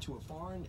to a foreign,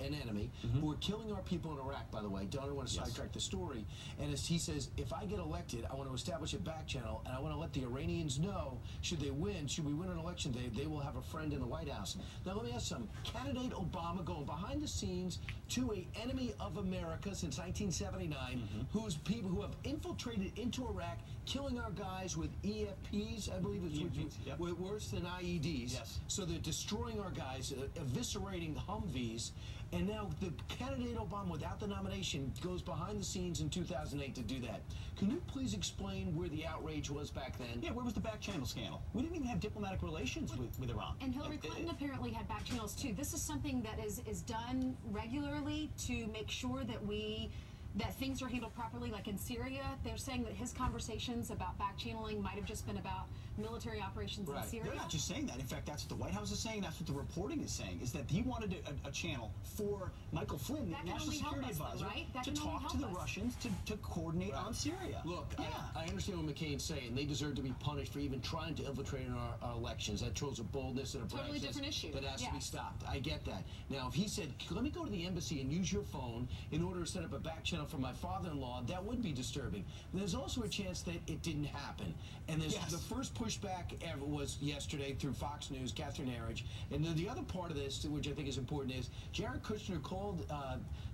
an enemy, who are killing our people in Iraq, by the way. Don't want to sidetrack the story. And as he says, if I get elected, I want to establish a back channel, and I want to let the Iranians know, should we win an election day, they will have a friend in the White House. Now, let me ask some. Candidate Obama going behind the scenes to an enemy of America since 1979, who's people who have infiltrated into Iraq, killing our guys with EFPs, I believe it's worse than IEDs. Yes. So they're destroying our guys, eviscerating Humvees, and now the candidate Obama, without the nomination, goes behind the scenes in 2008 to do that. Can you please explain where the outrage was back then? Yeah, where was the back channel scandal? We didn't even have diplomatic relations with Iran. And Hillary Clinton apparently had back channels too. This is something that is done regularly to make sure that things are handled properly. Like in Syria, they're saying that his conversations about back channeling might have just been about military operations in Syria. They're not just saying that. In fact, that's what the White House is saying. That's what the reporting is saying, is that he wanted a channel for Michael Flynn, the National Security Advisor, to talk to the Russians to coordinate on Syria. Look, I understand what McCain's saying. They deserve to be punished for even trying to infiltrate in our elections. That shows a boldness and a totally different issue that has to be stopped. I get that. Now, if he said, let me go to the embassy and use your phone in order to set up a back channel for my father-in-law, that would be disturbing. And there's also a chance that it didn't happen. And there's the first pushback ever was yesterday through Fox News, Catherine Herridge. And then the other part of this, which I think is important, is Jared Kushner called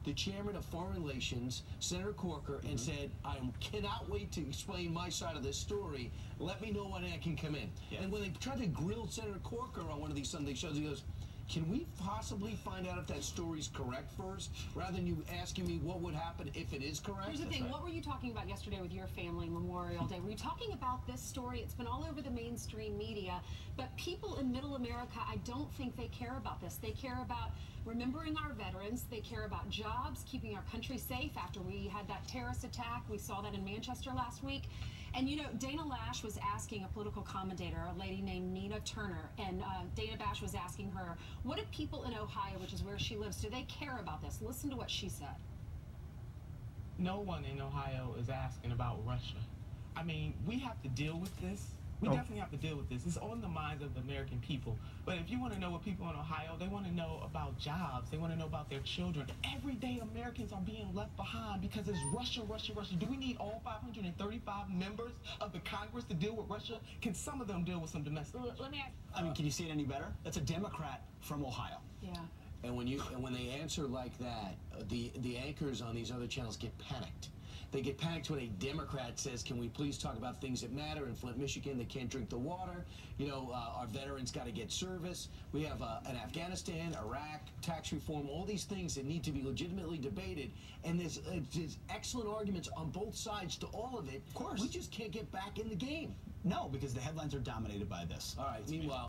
the chairman of Foreign Relations, Senator Corker, and said, I cannot wait to explain my side of this story. Let me know when I can come in. And when they tried to grill Senator Corker on one of these Sunday shows, he goes, can we possibly find out if that story's correct first, rather than you asking me what would happen if it is correct? Here's the thing. What were you talking about yesterday with your family, Memorial Day? Were you talking about this story? It's been all over the mainstream media, but people in Middle America, I don't think they care about this. They care about remembering our veterans. They care about jobs, keeping our country safe after we had that terrorist attack. We saw that in Manchester last week. And, you know, Dana Lash was asking a political commentator, a lady named Nina Turner, and Dana Bash was asking her, what do people in Ohio, which is where she lives, do they care about this? Listen to what she said. No one in Ohio is asking about Russia. I mean, we have to deal with this. We definitely have to deal with this. It's on the minds of the American people. But if you want to know what people in Ohio, they want to know about jobs. They want to know about their children. Everyday Americans are being left behind because it's Russia, Russia, Russia. Do we need all 535 members of the Congress to deal with Russia? Can some of them deal with some domestic? Let me ask. I mean, can you see it any better? That's a Democrat from Ohio. Yeah. And when they answer like that, the anchors on these other channels get panicked. They get panicked when a Democrat says, can we please talk about things that matter? In Flint, Michigan, they can't drink the water. You know, our veterans got to get service. We have an Afghanistan, Iraq, tax reform, all these things that need to be legitimately debated. And there's excellent arguments on both sides to all of it. Of course. We just can't get back in the game. No, because the headlines are dominated by this. All right, meanwhile.